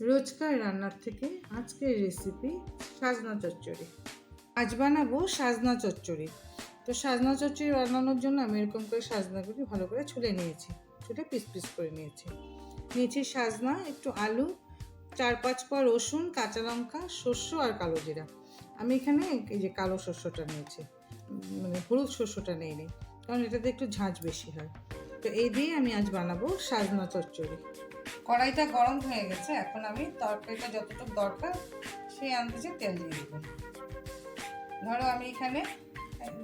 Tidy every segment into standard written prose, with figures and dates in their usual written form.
রোজকার রান্নার থেকে আজকের রেসিপি সাজনা চচ্চড়ি। আজ বানাবো সাজনা চচ্চড়ি। তো সাজনা চচ্চড়ি বানানোর জন্য আমি এরকম করে সাজনাগুলি ভালো করে ছুলে নিয়েছি, ছুলে পিস পিস করে নিয়েছি সাজনা, একটু আলু, 4-5 কোয়া রসুন, কাঁচা লঙ্কা, শস্য আর কালো জিরা। আমি এখানে এই যে কালো শস্যটা নিয়েছি, মানে হলুদ শস্যটা নিইনি, কারণ এটাতে একটু ঝাঁঝ বেশি হয়। তো এই দিয়ে আমি আজ বানাবো সাজনা চচ্চড়ি। কড়াইটা গরম হয়ে গেছে, এখন আমি তরকারিটা যতটুকু দরকার সেই আন্দাজে তেল দিয়ে দেবো। ধরো আমি এখানে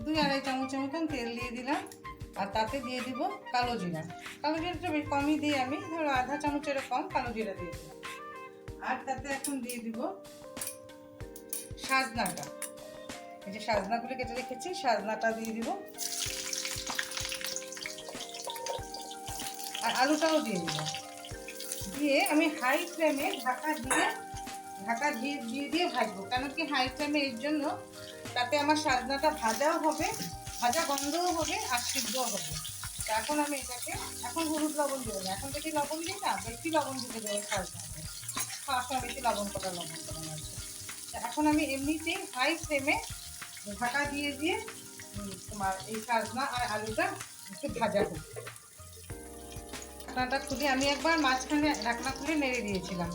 2-2.5 চামচের মতন তেল দিয়ে দিলাম, আর তাতে দিয়ে দিব কালো জিরা। কালো জিরাটা বেশ কমই দিই আমি, ধরো আধা চামচেরও কম কালো জিরা দিয়ে দেবো। আর তাতে এখন দিয়ে দিব সাজনাটা, এই যে সাজনাগুলো কেটে রেখেছি, সাজনাটা দিয়ে দিব, আর আলুটাও দিয়ে দিব। দিয়ে আমি হাই ফ্লেমে ঢাকা দিয়ে ভাজবো। কেন কি হাই ফ্লেমে? এর জন্য তাতে আমার সাজনাটা ভাজাও হবে, ভাজা গন্ধও হবে আর সিদ্ধও হবে। তো এখন আমি এটাকে হলুদ লবণ দেবো না, এখন বেশি লবণ দিই না, বেশি লবণ দিতে দেবো সাজনাতে, খাওয়ার সময় বেশি লবণ করা আছে। তো এখন আমি এমনিতেই হাই ফ্লেমে ঢাকা দিয়ে তোমার এই সাজনা আর আলুটা একটু ভাজা হোক। ঢাকনাটা খুলে আমি একবার মাঝখানে ঢাকনা খুলে নেড়ে দিয়েছিলাম,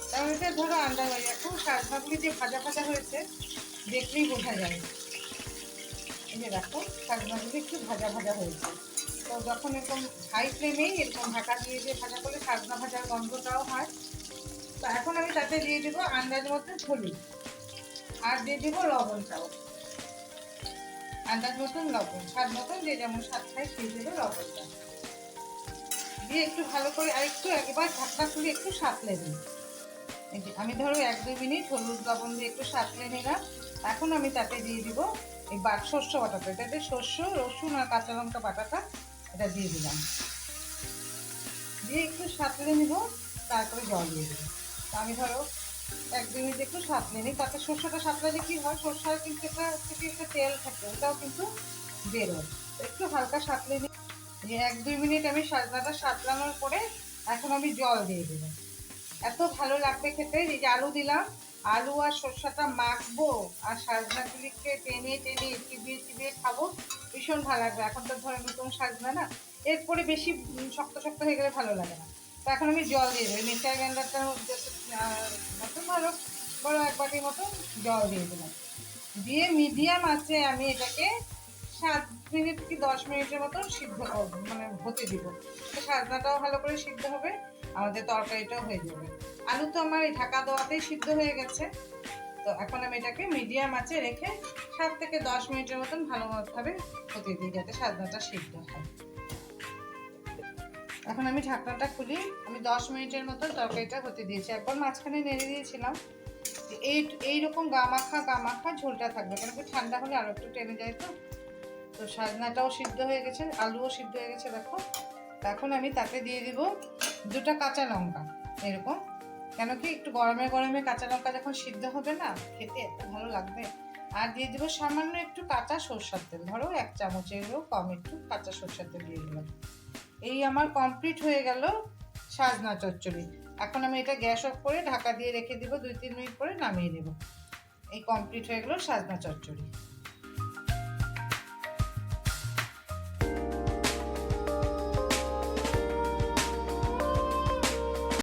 তাহলে এটা ধরো আন্দাজ হয়ে যায়। এখন সাজনাগুলি যে ভাজা ভাজা হয়েছে দেখলেই বোঝা যায়। এই যে দেখো সাজনাগুলি একটু ভাজা ভাজা হয়েছে। তো যখন এরকম হাই ফ্লেমেই এরকম ঢাকা দিয়ে ভাজা করলে সাজনা ভাজার গন্ধটাও হয়। তো এখন আমি তাতে দিয়ে দেবো আন্দাজ মতো হলুদ, আর দিয়ে দেবো লবণটাও আন্দাজ মতন, লবণ স্বাদ মতন, যে যেমন স্বাদ খায় দিয়ে দেবো লবণটা দিয়ে একটু ভালো করে আর একবার ঢাকনা খুলে একটু সাঁতলে দিই। আমি ধরো 1-2 মিনিট হলুদ লবণ দিয়ে একটু সাঁতলে নিলাম। এখন আমি তাতে দিয়ে দিব এই শস্য বাটাটা, এটাতে শস্য, রসুন আর কাঁচা লঙ্কা বাটাটা এটা দিয়ে দিলাম, দিয়ে একটু সাঁতলে নিব, তারপরে জল দিয়ে দেবো। আমি ধরো 1-2 মিনিট একটু সাঁতলে নিই। তাতে শস্যটা সাঁতলালে কি হয়, শস্যের কিন্তু একটা তেল থাকে, ওটাও কিন্তু বেরোয়। একটু হালকা সাঁতলে নিই। 1-2 মিনিট আমি সাজনাটা সাঁতলানোর পরে এখন আমি জল দিয়ে দেবো। এত ভালো লাগবে খেতে। এই যে আলু দিলাম, আলু আর সরষাটা মাখবো আর সাজনাগুলিকে টেনে টেনে চিবিয়ে খাবো, ভীষণ ভালো লাগবে। এখন তো ধরো নতুন সাজনা না, এরপরে বেশি শক্ত শক্ত হয়ে গেলে ভালো লাগে না। তো এখন আমি জল দিয়ে দেবো, মিক্সার গ্রাইন্ডারটার মধ্যে মতো ধরো বড় 1 বাটির মতো জল দিয়ে দিলাম, দিয়ে মিডিয়াম আছে আমি এটাকে 7 মিনিট কি 10 মিনিটের মতো সিদ্ধ করবো, মানে হতে দিব। সাজনাটাও ভালো করে সিদ্ধ হবে, আমাদের তরকারিটাও হয়ে যাবে। আলু তো আমার এই ঢাকা দেওয়াতেই সিদ্ধ হয়ে গেছে। তো এখন আমি এটাকে মিডিয়াম আঁচে রেখে 7 থেকে 10 মিনিটের মতন ভালোভাবে হতে দিই, যাতে সাজনাটা সিদ্ধ হয়। এখন আমি ঢাকনাটা খুলি, আমি 10 মিনিটের মতন তরকারিটা হতে দিয়েছি। একবার মাঝখানে নেড়ে দিয়েছিলাম। এইরকম গা মাখা ঝোলটা থাকবে, কেন কি ঠান্ডা হলে আরো একটু টেনে যায়। তো সাজনাটাও সিদ্ধ হয়ে গেছে, আলুও সিদ্ধ হয়ে গেছে দেখো। এখন আমি তাতে দিয়ে দিব 2টা কাঁচা লঙ্কা এরকম, কেন কি একটু গরমে গরমে কাঁচা লঙ্কা যখন সিদ্ধ হবে না, খেতে এত ভালো লাগবে। আর দিয়ে দিব সামান্য একটু কাঁচা সরষের তেল, ধরো 1 চামচেরও কম একটু কাঁচা সরষের তেল দিয়ে দিলাম। এই আমার কমপ্লিট হয়ে গেল সাজনা চচ্চড়ি। এখন আমি এটা গ্যাস অফ করে ঢাকা দিয়ে রেখে দিব, 2-3 মিনিট পরে নামিয়ে নেব। এই কমপ্লিট হয়ে গেল সাজনা চচ্চড়ি।